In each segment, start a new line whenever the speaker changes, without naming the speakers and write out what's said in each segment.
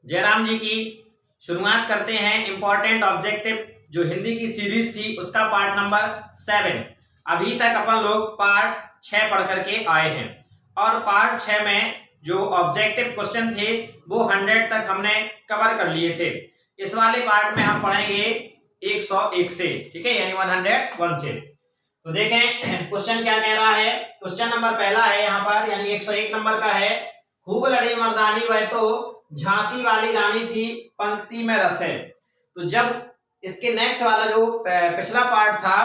जयराम जी की शुरुआत करते हैं। इंपॉर्टेंट ऑब्जेक्टिव जो हिंदी की सीरीज थी उसका पार्ट नंबर 7। अभी तक अपन लोग पार्ट 6 पढ़ करके आए हैं और पार्ट 6 में जो ऑब्जेक्टिव क्वेश्चन थे वो 100 तक हमने कवर कर लिए थे। इस वाले पार्ट में हम पढ़ेंगे 101 से, ठीक है, यानी 101 से। तो देखें क्वेश्चन क्या कह रहा है। क्वेश्चन नंबर पहला है यहाँ पर, यानी 101 नंबर का है। खूब लड़ी मर्दानी वह तो झांसी वाली रानी थी, पंक्ति में रस है। तो जब इसके नेक्स्ट वाला जो पिछला पार्ट था,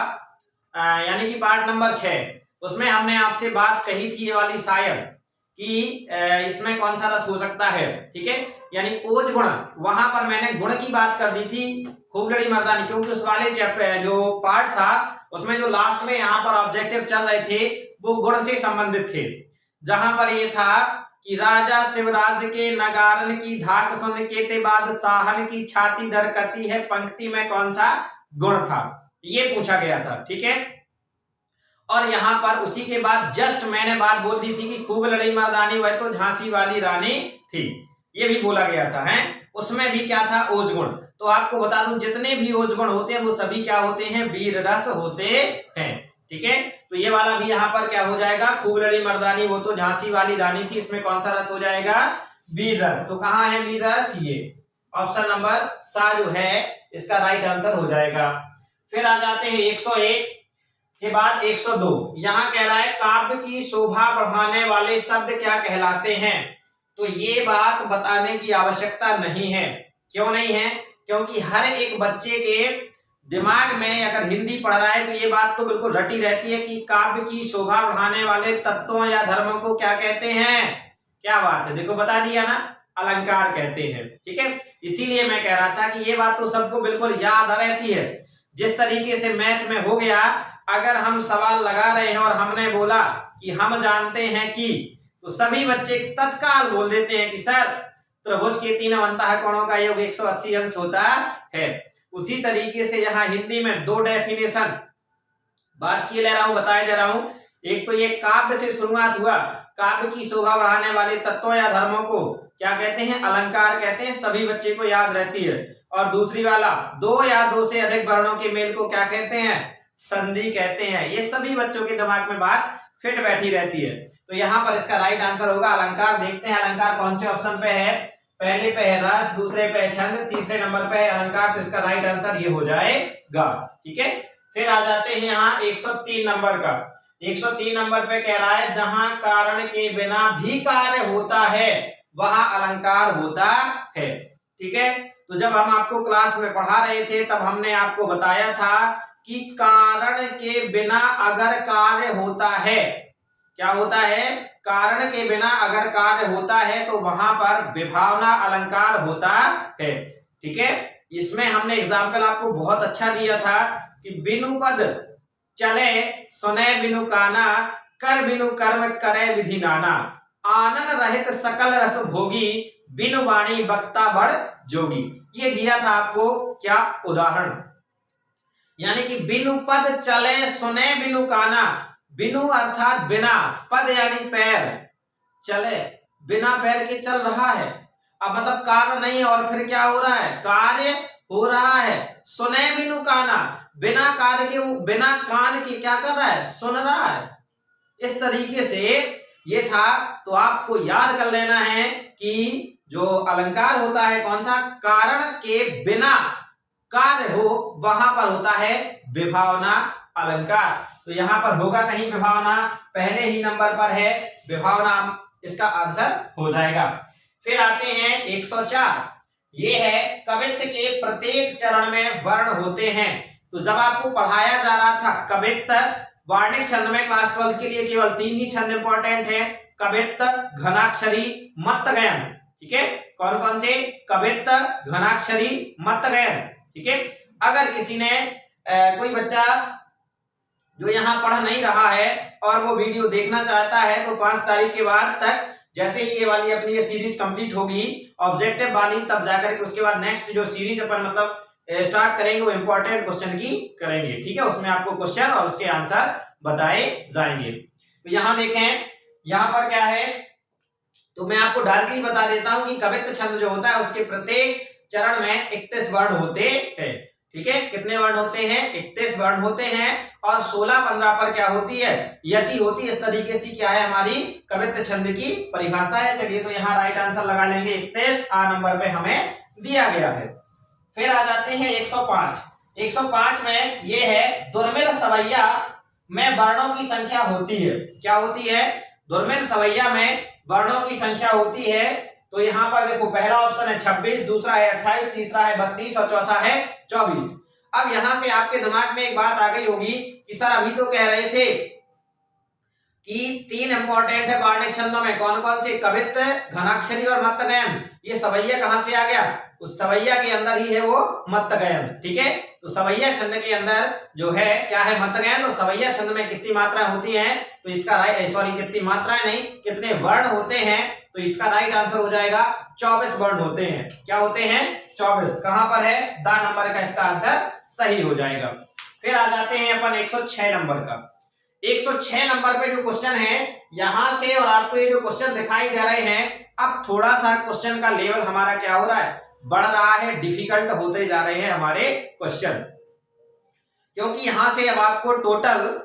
यानी कि पार्ट नंबर 6, उसमें हमने आपसे बात कही थी ये वाली शायद कि इसमें कौन सा रस हो सकता है, ठीक है, यानी ओज गुण। वहां पर मैंने गुण की बात कर दी थी खूब लड़ी मर्दानी, क्योंकि उस वाले जो पार्ट था उसमें जो लास्ट में यहाँ पर ऑब्जेक्टिव चल रहे थे वो गुण से संबंधित थे। जहां पर ये था कि राजा शिवराज के नगारन की धाक सुन के ते बाद साहन की छाती दरकती है, पंक्ति में कौन सा गुण था, ये पूछा गया था, ठीक है। और यहाँ पर उसी के बाद जस्ट मैंने बात बोल दी थी कि खूब लड़ी मर्दानी वह तो झांसी वाली रानी थी, ये भी बोला गया था, है। उसमें भी क्या था, ओज गुण। तो आपको बता दूं जितने भी ओज गुण होते हैं वो सभी क्या होते हैं, वीर रस होते हैं, ठीक है। तो ये वाला भी यहाँ पर क्या हो जाएगा, खूब लड़ी मर्दानी वो तो झांसी वाली रानी थी, इसमें कौन सा रस हो जाएगा, वीर रस। तो कहाँ है वीर रस, ये ऑप्शन नंबर सा जो है इसका राइट आंसर हो जाएगा। फिर आ जाते हैं 101 के बाद 102। यहाँ कह रहा है काव्य की शोभा बढ़ाने वाले शब्द क्या कहलाते हैं। तो ये बात बताने की आवश्यकता नहीं है। क्यों नहीं है, क्योंकि हर एक बच्चे के दिमाग में अगर हिंदी पढ़ रहा है तो ये बात तो बिल्कुल रटी रहती है कि काव्य की शोभा बढ़ाने वाले तत्वों या धर्मों को क्या कहते हैं। क्या बात है, देखो बता दिया ना, अलंकार कहते हैं, ठीक है। इसीलिए मैं कह रहा था कि ये बात तो सबको बिल्कुल याद रहती है। जिस तरीके से मैथ में हो गया, अगर हम सवाल लगा रहे हैं और हमने बोला कि हम जानते हैं कि, तो सभी बच्चे तत्काल बोल देते हैं कि सर त्रिभुज के तीनों अंतःकोणों का योग 180 अंश होता है। उसी तरीके से यहाँ हिंदी में दो डेफिनेशन बात किए ले रहा हूं, बताया जा रहा हूं। एक तो ये काव्य से शुरुआत हुआ, काव्य की शोभा बढ़ाने वाले तत्वों या धर्मों को क्या कहते हैं, अलंकार कहते हैं, सभी बच्चे को याद रहती है। और दूसरी वाला दो या दो से अधिक वर्णों के मेल को क्या कहते हैं, संधि कहते हैं। ये सभी बच्चों के दिमाग में बात फिट बैठी रहती है। तो यहाँ पर इसका राइट आंसर होगा अलंकार। देखते हैं अलंकार कौन से ऑप्शन पे है। पहले पे है रस, दूसरे पे है छंद, तीसरे नंबर पे है अलंकार। तो इसका राइट आंसर ये हो जाएगा, ठीक है। फिर आ जाते हैं यहाँ 103 नंबर का। 103 नंबर पे कह रहा है जहां कारण के बिना भी कार्य होता है वहां अलंकार होता है, ठीक है। तो जब हम आपको क्लास में पढ़ा रहे थे तब हमने आपको बताया था कि कारण के बिना अगर कार्य होता है, क्या होता है, कारण के बिना अगर कार्य होता है तो वहां पर विभावना अलंकार होता है, ठीक है। इसमें हमने एग्जाम्पल आपको बहुत अच्छा दिया था कि बिनु पद चले सुने बिनु काना, कर बिनु कर्म करे विधि नाना, आनंद रहित सकल रस भोगी, बिनु वाणी बक्ता बड़ जोगी। ये दिया था आपको क्या उदाहरण, यानी कि बिनु पद चले सुने बिनु काना, बिनु अर्थात बिना, पद यानी पैर, चले बिना पैर के चल रहा है, अब मतलब कार्य नहीं, और फिर क्या हो रहा है, कार्य हो रहा है। सुने बिनु काना, बिना कार्य के, बिना कान के क्या कर रहा है, सुन रहा है। इस तरीके से ये था। तो आपको याद कर लेना है कि जो अलंकार होता है कौन सा, कारण के बिना कार्य हो वहां पर होता है विभावना अलंकार। तो यहां पर होगा कहीं विभावना, पहले ही नंबर पर है विभावना, इसका आंसर हो जाएगा। फिर आते हैं 104। ये है कवित्व के प्रत्येक चरण में वर्ण होते हैं। तो जब आपको पढ़ाया जा रहा था कवित्व, वार्णिक छंद में क्लास 12 के लिए केवल 3 ही छंद इंपॉर्टेंट है, कवित्व, घनाक्षरी, मत्तगयन, ठीक है। कौन कौन से, कवित्व, घनाक्षरी, मत्तगयन, ठीक है। अगर किसी ने कोई बच्चा जो यहाँ पढ़ नहीं रहा है और वो वीडियो देखना चाहता है तो 5 तारीख के बाद तक, जैसे ही ये वाली अपनी ये सीरीज कंप्लीट होगी ऑब्जेक्टिव वाली, तब जाकर के उसके बाद नेक्स्ट जो सीरीज अपन मतलब स्टार्ट करेंगे वो इंपॉर्टेंट क्वेश्चन की करेंगे, ठीक है। उसमें आपको क्वेश्चन और उसके आंसर बताए जाएंगे। तो यहाँ देखें, यहाँ पर क्या है, तो मैं आपको डायरेक्टली बता देता हूं कि कवित्त छंद जो होता है उसके प्रत्येक चरण में 31 वर्ण होते हैं। ठीक है, कितने वर्ण होते हैं? 31 वर्ण होते हैं और 16-15 पर क्या होती है? यति होती है। इस तरीके से क्या है हमारी कवित्त छंद की परिभाषा है। चलिए तो यहाँ राइट आंसर लगा लेंगे 31 आ नंबर पे हमें दिया गया है। फिर आ जाते हैं 105। 105 में ये है दुर्मिल सवैया में वर्णों की संख्या होती है। क्या होती है? दुर्मिल सवैया में वर्णों की संख्या होती है। तो यहाँ पर देखो पहला ऑप्शन है 26, दूसरा है 28, तीसरा है 32 और चौथा है 24। अब यहां से आपके दिमाग में एक बात आ गई होगी कि सर अभी तो कह रहे थे कि 3 इंपॉर्टेंट है वार्णिक छंदों में, कौन कौन से? कवित्त, घनाक्षरी और मत्तगयन। ये सवैया कहां से आ गया? उस सवैया के अंदर ही है वो मत्तगयन। ठीक है, तो सवैया छंद के अंदर जो है क्या है? मत्तगयन। और सवैया छंद में कितनी मात्राएं होती हैं? तो इसका कितनी मात्राएं नहीं, कितने वर्ण होते हैं? तो इसका राइट आंसर हो जाएगा 24 वर्ण होते हैं। क्या होते हैं? 24। कहां पर है? द नंबर का इसका आंसर सही हो जाएगा। फिर आ जाते हैं अपन 106 नंबर का। 106 नंबर पे जो क्वेश्चन है यहां से, और आपको ये जो क्वेश्चन दिखाई दे रहे हैं, अब थोड़ा सा क्वेश्चन का लेवल हमारा क्या हो रहा है? बढ़ रहा है, डिफिकल्ट होते जा रहे हैं हमारे क्वेश्चन, क्योंकि यहां से अब आपको टोटल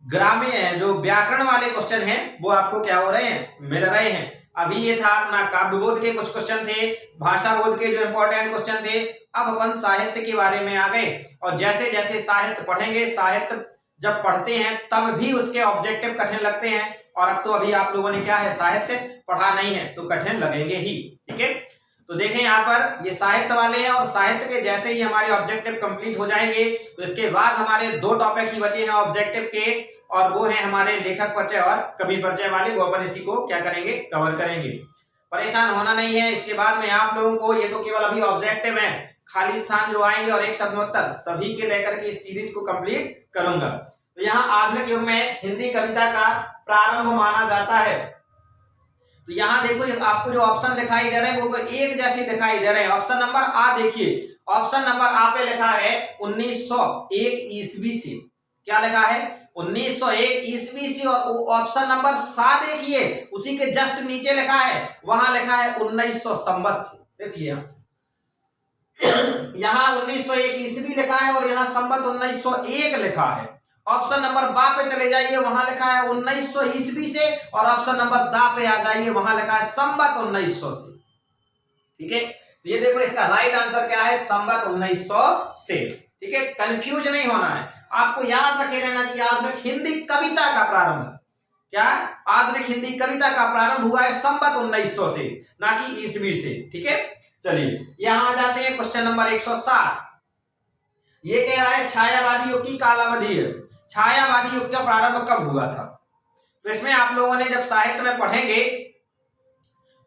ग्रामीण जो व्याकरण वाले क्वेश्चन हैं वो आपको क्या हो रहे हैं? मिल रहे हैं। अभी ये था अपना काव्य बोध के कुछ क्वेश्चन थे, भाषा बोध के जो इंपॉर्टेंट क्वेश्चन थे। अब अपन साहित्य के बारे में आ गए, और जैसे जैसे साहित्य पढ़ेंगे, साहित्य जब पढ़ते हैं तब भी उसके ऑब्जेक्टिव कठिन लगते हैं, और अब तो अभी आप लोगों ने क्या है? साहित्य पढ़ा नहीं है तो कठिन लगेंगे ही। ठीक है, तो देखें यहाँ पर ये साहित्य वाले हैं, और साहित्य के जैसे ही हमारे ऑब्जेक्टिव कंप्लीट हो जाएंगे तो इसके बाद हमारे 2 टॉपिक ही बचे हैं ऑब्जेक्टिव के, और वो है हमारे लेखक परिचय और कवि परिचय वाले। वो अपन इसी को क्या करेंगे? कवर करेंगे। परेशान होना नहीं है। इसके बाद में आप लोगों को, ये तो केवल अभी ऑब्जेक्टिव है, खाली स्थान जो आएंगे और एक शब्दोत्तर सभी के लेकर के इस सीरीज को कंप्लीट करूंगा। तो यहाँ आधुनिक युग में हिंदी कविता का प्रारंभ माना जाता है। तो यहाँ देखो आपको जो ऑप्शन दिखाई दे रहे हैं वो एक जैसे दिखाई दे रहे हैं। ऑप्शन नंबर आ देखिए, ऑप्शन नंबर आ पे लिखा है 1901 ईस्वी से। क्या लिखा है? 1901 ईस्वी से। और ऑप्शन नंबर सा देखिए, उसी के जस्ट नीचे लिखा है, वहां लिखा है 1900 संवत से। देखिए यहाँ 1901 ईस्वी लिखा है और यहाँ संवत 1901 लिखा है। ऑप्शन नंबर बा पे चले जाइए, वहां लिखा है 1900 ईस्वी से, और ऑप्शन नंबर दा पे आ जाइए, वहां लिखा है संवत 1900 से। ठीक है, तो ये देखो इसका राइट आंसर क्या है? संवत 1900 से। ठीक है, कंफ्यूज नहीं होना है, आपको याद रखे रहना कि आधुनिक हिंदी कविता का प्रारंभ, क्या आधुनिक हिंदी कविता का प्रारंभ हुआ है संवत 1900 से, ना कि ईस्वी से। ठीक है, चलिए यहां आ जाते हैं क्वेश्चन नंबर 107। ये कह रहा है छायावादी युग की कालावधि है। छायावादी युग का प्रारंभ कब हुआ था? तो इसमें आप लोगों ने जब साहित्य में पढ़ेंगे,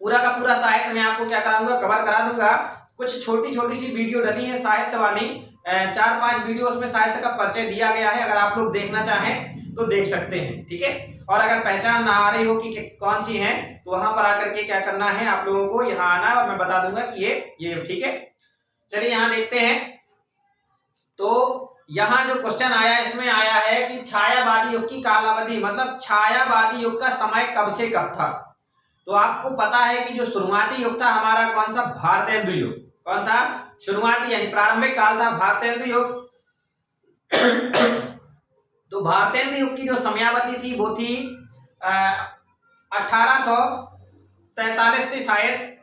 पूरा का पूरा साहित्य में आपको क्या कराऊंगा? कवर करा दूंगा। कुछ छोटी छोटी सी वीडियो डली है साहित्य वाली, 4-5 वीडियो उसमें साहित्य का परिचय दिया गया है। अगर आप लोग देखना चाहें तो देख सकते हैं। ठीक है, और अगर पहचान ना आ रही हो कि कौन सी है तो वहां पर आकर के क्या करना है? आप लोगों को यहाँ आना है और मैं बता दूंगा कि ये ठीक है। चलिए यहाँ देखते हैं। तो यहां जो क्वेश्चन आया, इसमें आया है कि छायावादी युग की कालावधि, मतलब छायावादी युग का समय कब से कब था। तो आपको पता है कि जो शुरुआती युग था हमारा कौन सा? भारतेंदु युग। कौन था? शुरुआती यानी प्रारंभिक काल था भारतेंदु युग। तो भारतेंदु युग की जो समयावधि थी वो थी 1843 से, शायद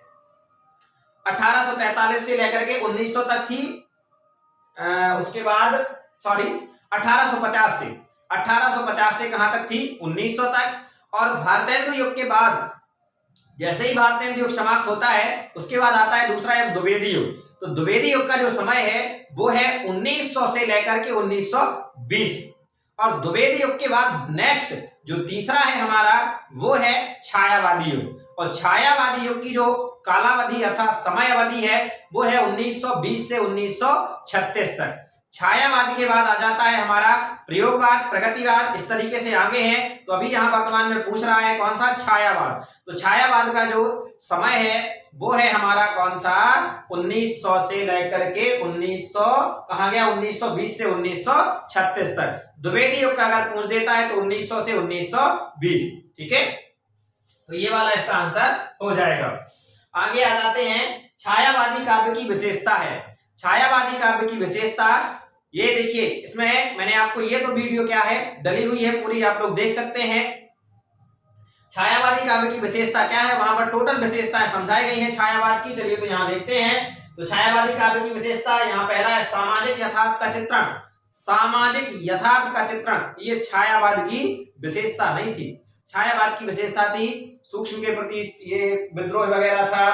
1843 से लेकर के 1900 तक थी। उसके बाद 1850 से कहां तक थी? 1900 तक। और भारतेंदु युग के बाद, जैसे ही भारतेंदु युग समाप्त होता है उसके बाद आता है दूसरा युग, द्विवेदी युग। तो द्विवेदी युग का जो समय है वो है 1900 से लेकर के 1920। और द्विवेदी युग के बाद नेक्स्ट जो तीसरा है हमारा वो है छायावादी युग। और छायावादी युग की जो कालावधि अर्थात समय अवधि है वो है 1920 से 1936 तक। छायावाद के बाद आ जाता है हमारा प्रयोगवाद, प्रगतिवाद, इस तरीके से आगे हैं। तो अभी यहाँ वर्तमान में पूछ रहा है कौन सा? छायावाद। तो छायावाद का जो समय है वो है हमारा कौन सा? 1900 से लेकर के 1900 कहाँ गया? 1920 से 1936 तक। द्विवेदी युग का अगर पूछ देता है तो 1900 से 1920। ठीक है, तो ये वाला इसका आंसर हो जाएगा। आगे आ जाते हैं, छायावादी काव्य की विशेषता है। छायावादी काव्य की विशेषता, ये देखिए इसमें मैंने आपको, ये तो वीडियो क्या है डली हुई है पूरी, आप लोग देख सकते हैं। छायावादी काव्य की विशेषता क्या है, वहां पर टोटल विशेषताएं समझाई गई हैं छायावाद की। चलिए तो यहां देखते हैं। तो छायावादी काव्य की विशेषता यहाँ पहला है सामाजिक यथार्थ का चित्रण। सामाजिक यथार्थ का चित्रण ये छायावाद की विशेषता नहीं थी। छायावाद की विशेषता थी सूक्ष्म के प्रति ये विद्रोह वगैरह था,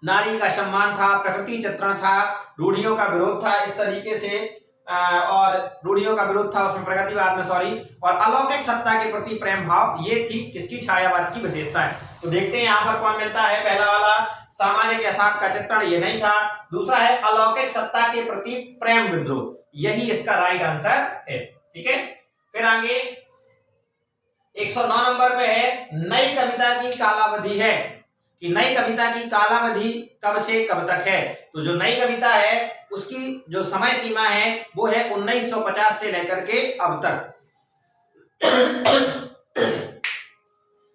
नारी का सम्मान था, प्रकृति चित्रण था, रूढ़ियों का विरोध था इस तरीके से, और रूढ़ियों का विरोध था उसमें प्रगतिवाद में, सॉरी, और अलौकिक सत्ता के प्रति प्रेम भाव, ये थी किसकी, छायावाद की विशेषता है। तो देखते हैं यहाँ पर कौन मिलता है। पहला वाला सामाजिक यथार्थ का चित्रण, ये नहीं था। दूसरा है अलौकिक सत्ता के प्रति प्रेम विद्रोह, यही इसका राइट आंसर है। ठीक है, फिर आगे 109 नंबर पे है, नई कविता की कालावधि है, कि नई कविता की कालावधि कब से कब तक है। तो जो नई कविता है उसकी जो समय सीमा है वो है 1950 से लेकर के अब तक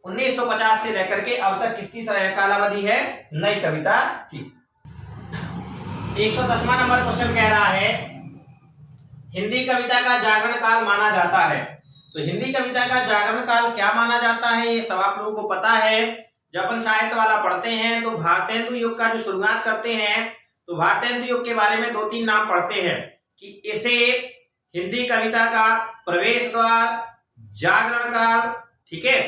1950 से लेकर के अब तक किसकी कालावधि है, नई कविता की। 110वां नंबर क्वेश्चन कह रहा है, हिंदी कविता का जागरण काल माना जाता है। तो हिंदी कविता का जागरण काल क्या माना जाता है, ये सब आप लोगों को पता है। जब अपन साहित्य वाला पढ़ते हैं तो भारतेंदु युग का जो शुरुआत करते हैं, तो भारतेंदु युग के बारे में 2-3 नाम पढ़ते हैं कि इसे हिंदी कविता का प्रवेश द्वार, जागरण काल, ठीक है,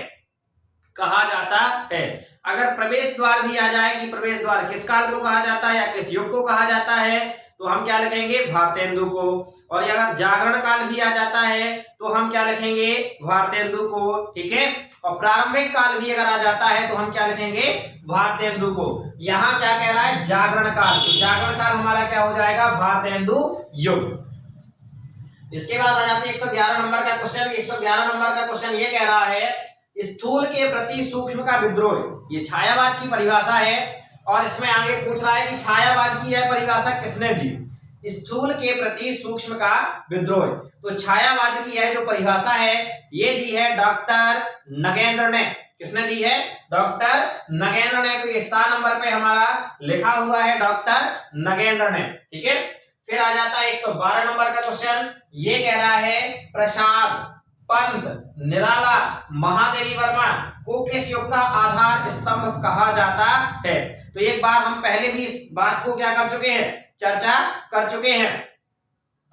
कहा जाता है। अगर प्रवेश द्वार भी आ जाए कि प्रवेश द्वार किस काल को कहा जाता है या किस युग को कहा जाता है, तो हम क्या लिखेंगे, भारतेंदु को। और अगर जागरण काल भी आ जाता है तो हम क्या लिखेंगे, भारतेंदु को। ठीक है, और प्रारंभिक काल भी अगर आ जाता है तो हम क्या लिखेंगे, भारतेंदु को। यहाँ क्या कह रहा है, जागरण काल, तो जागरण काल हमारा क्या हो जाएगा, भारतेंदु युग। इसके बाद आ जाते हैं 111 नंबर का क्वेश्चन। 111 नंबर का क्वेश्चन ये कह रहा है, स्थूल के प्रति सूक्ष्म का विद्रोह, ये छायावाद की परिभाषा है। और इसमें आगे पूछ रहा है कि छायावाद की यह परिभाषा किसने दी, स्थूल के प्रति सूक्ष्म का विद्रोह। तो छायावाद की यह जो परिभाषा है ये दी है डॉक्टर नगेंद्र ने। किसने दी है, डॉक्टर नगेंद्र ने। तो ये 7 नंबर पे हमारा लिखा हुआ है डॉक्टर नगेंद्र ने। ठीक है, फिर आ जाता है 112 नंबर का क्वेश्चन। ये कह रहा है, प्रसाद, पंत, निराला, महादेवी वर्मा को किस युग का आधार स्तंभ कहा जाता है। तो एक बार हम पहले भी इस बात को क्या कर चुके हैं, चर्चा कर चुके हैं।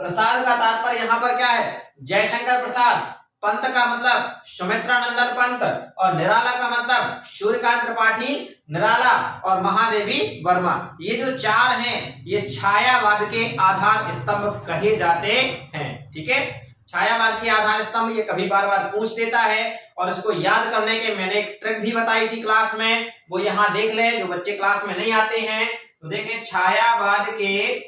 प्रसाद का तात्पर्य यहाँ पर क्या है, जयशंकर प्रसाद। पंत का मतलब सुमित्रानंदन पंत, और निराला का मतलब सूर्यकांत त्रिपाठी निराला, और महादेवी वर्मा। ये जो 4 हैं ये छायावाद के आधार स्तंभ कहे जाते हैं। ठीक है, छायावाद की आधार स्तंभ ये कभी बार बार पूछ देता है, और इसको याद करने के मैंने एक ट्रिक भी बताई थी क्लास में, वो यहाँ देख लें जो बच्चे क्लास में नहीं आते हैं। तो देखें, छायावाद के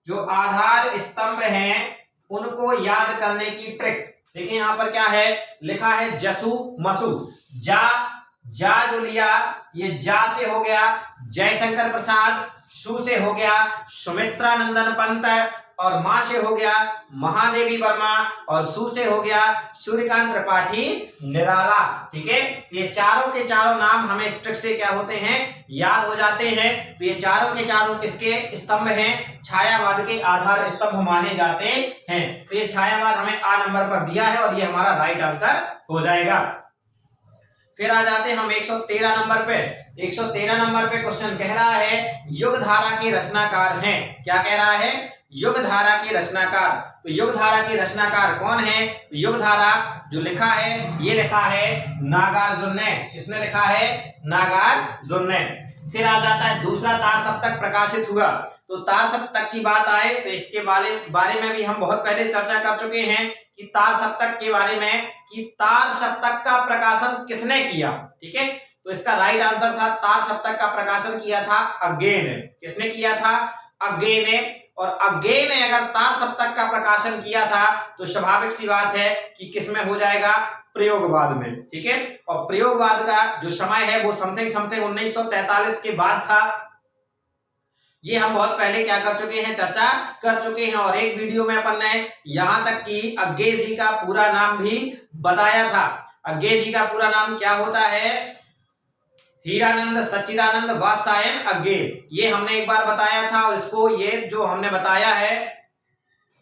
जो आधार स्तंभ हैं उनको याद करने की ट्रिक देखिए। यहाँ पर क्या है लिखा है, जसु मसु। जा जो लिया ये जा से हो गया जयशंकर प्रसाद, सु से हो गया सुमित्रानंदन पंत, और मां से हो गया महादेवी वर्मा, और सु से हो गया सूर्यकांत त्रिपाठी निराला। ठीक है, ये चारों के चारों नाम हमें इस ट्रिक से क्या होते हैं, याद हो जाते हैं। तो ये चारों के चारों किसके स्तंभ हैं, छायावाद के आधार स्तंभ माने जाते हैं। तो ये छायावाद हमें आ नंबर पर दिया है और ये हमारा राइट आंसर हो जाएगा। फिर आ जाते हैं हम 113 नंबर पे। 113 नंबर पे क्वेश्चन कह रहा है, युग धारा के रचनाकार हैं। क्या कह रहा है, युग धारा के रचनाकार। तो युग धारा के रचनाकार कौन है, तो युग धारा जो लिखा है ये लिखा है नागार्जुन ने। किसने लिखा है, नागार्जुन ने। फिर आ जाता है दूसरा तार सप्तक प्रकाशित हुआ। तो तार सप्तक की बात आए तो इसके बारे में भी हम बहुत पहले चर्चा कर चुके हैं कि तार सप्तक के बारे में, कि तार सप्तक का प्रकाशन किसने किया। ठीक है, तो इसका राइट आंसर था, तार सप्तक का प्रकाशन किया था अग्गे ने। किसने किया था, अग्गे ने। और अग्गे ने अगर तार सप्तक का प्रकाशन किया था तो स्वाभाविक सी बात है कि किसमें हो जाएगा, प्रयोगवाद में। ठीक है, और प्रयोगवाद का जो समय है वो समथिंग 1943 के बाद था। ये हम बहुत पहले क्या कर चुके हैं, चर्चा कर चुके हैं। और एक वीडियो में अपन ने यहां तक कि अग्गे जी का पूरा नाम भी बताया था। अज्ञे जी का पूरा नाम क्या होता है? हीरानंद सच्चिदानंद वात्स्यायन अज्ञे। ये हमने एक बार बताया था, और इसको ये जो हमने बताया है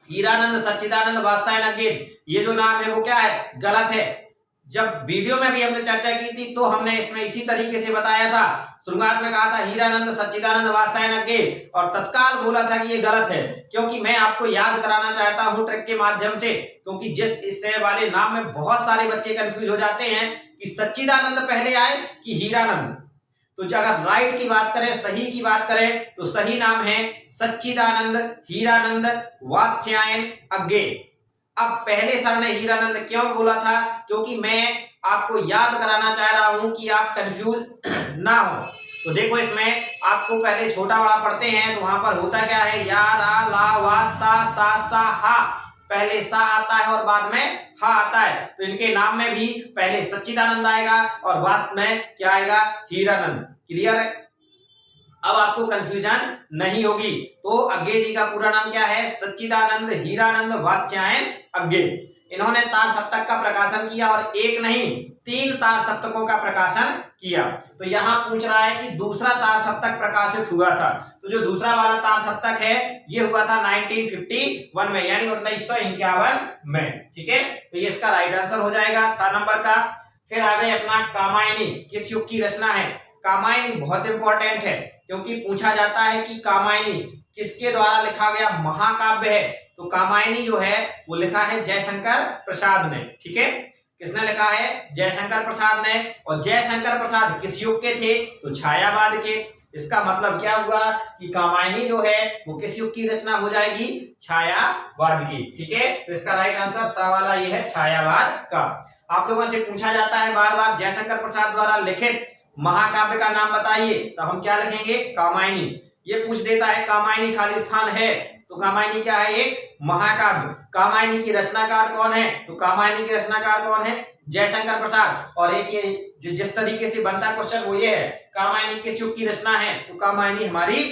हीरानंद सच्चिदानंद वात्स्यायन अज्ञे, ये जो नाम है वो क्या है? गलत है। जब वीडियो में भी हमने चर्चा की थी तो हमने इसमें इसी तरीके से बताया था। शुरुआत में कहा था हीरानंद सच्चिदानंद वात्स्यायन अज्ञे, और तत्काल बोला था कि ये गलत है, क्योंकि मैं आपको याद कराना चाहता हूं ट्रिक के माध्यम से, क्योंकि जिस इससे वाले नाम में बहुत सारे बच्चे कंफ्यूज हो जाते हैं कि सच्चिदानंद पहले आए कि हीरानंद। तो अगर राइट की बात करें, सही की बात करें, तो सही नाम है सच्चिदानंद हीरानंद वात्स्यायन अज्ञे। अब पहले सर ने हीरानंद क्यों बोला था? क्योंकि मैं आपको याद कराना चाह रहा हूं कि आप कंफ्यूज ना हो। तो देखो, इसमें आपको पहले छोटा बड़ा पढ़ते हैं तो वहां पर होता क्या है? या रा ला वा सा हा, पहले सा आता है और बाद में हा आता है। तो इनके नाम में भी पहले सच्चिदानंद आएगा और बाद में क्या आएगा? हीरानंद। क्लियर है? अब आपको कंफ्यूजन नहीं होगी। तो अज्ञे जी का पूरा नाम क्या है? सच्चिदानंद हीरानंद वात्स्यायन अज्ञे। इन्होंने तार सप्तक का प्रकाशन किया, और एक नहीं 3 तार सप्तकों का प्रकाशन किया। तो यहां पूछ रहा है कि दूसरा तार सप्तक प्रकाशित हुआ था, तो जो दूसरा वाला तार सप्तक है ये हुआ था 1951 में, यानी 1951 में। ठीक है, तो ये इसका राइट आंसर हो जाएगा 7 नंबर का। फिर आ गए अपना कामायनी, किस युग की रचना है? कामायनी बहुत इंपॉर्टेंट है, क्योंकि पूछा जाता है कि कामायनी किसके द्वारा लिखा गया महाकाव्य है। तो कामायनी जो है वो लिखा है जयशंकर प्रसाद ने। ठीक है, किसने लिखा है? जयशंकर प्रसाद ने। और जयशंकर प्रसाद किस युग के थे? तो छायावाद के। इसका मतलब क्या हुआ कि कामायनी जो है वो किस युग की रचना हो जाएगी? छायावाद की। ठीक है, तो इसका राइट आंसर सा वाला ये है, छायावाद का। आप लोगों से पूछा जाता है बार बार जयशंकर प्रसाद द्वारा लिखित महाकाव्य का नाम बताइए, तो हम क्या लिखेंगे? कामायनी। ये पूछ देता है कामायनी खाली स्थान है, तो कामायनी क्या है? एक महाकाव्य। कामायनी की रचनाकार कौन है? तो कामायनी की रचनाकार कौन है? जयशंकर प्रसाद। और एक ये जो जिस तरीके से बनता क्वेश्चन वो ये है, कामायनी किस युग की रचना है? तो कामायनी हमारी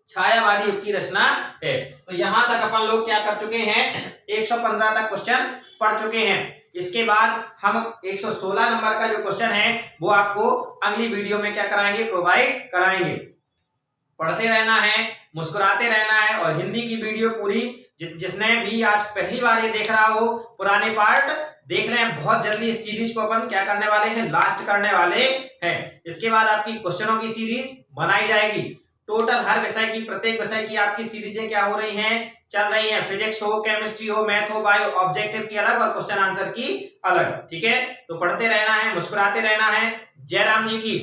छायावादी युग की रचना है। तो यहां तक अपन लोग क्या कर चुके हैं? 115 तक क्वेश्चन पढ़ चुके हैं। इसके बाद हम 116 नंबर का जो क्वेश्चन है वो आपको अगली वीडियो में क्या कराएंगे? प्रोवाइड कराएंगे। पढ़ते रहना है, मुस्कुराते रहना है, और हिंदी की वीडियो पूरी जिसने भी आज पहली बार ये देख रहा हो, पुराने पार्ट देख लें। बहुत जल्दी इस सीरीज को अपन क्या करने वाले हैं? लास्ट करने वाले हैं। इसके बाद आपकी क्वेश्चनों की सीरीज बनाई जाएगी। टोटल हर विषय की, प्रत्येक विषय की आपकी सीरीजें क्या हो रही हैं? चल रही है। फिजिक्स हो, केमिस्ट्री हो, मैथ हो, बायो, ऑब्जेक्टिव की अलग और क्वेश्चन आंसर की अलग। ठीक है, तो पढ़ते रहना है, मुस्कुराते रहना है। जय राम जी की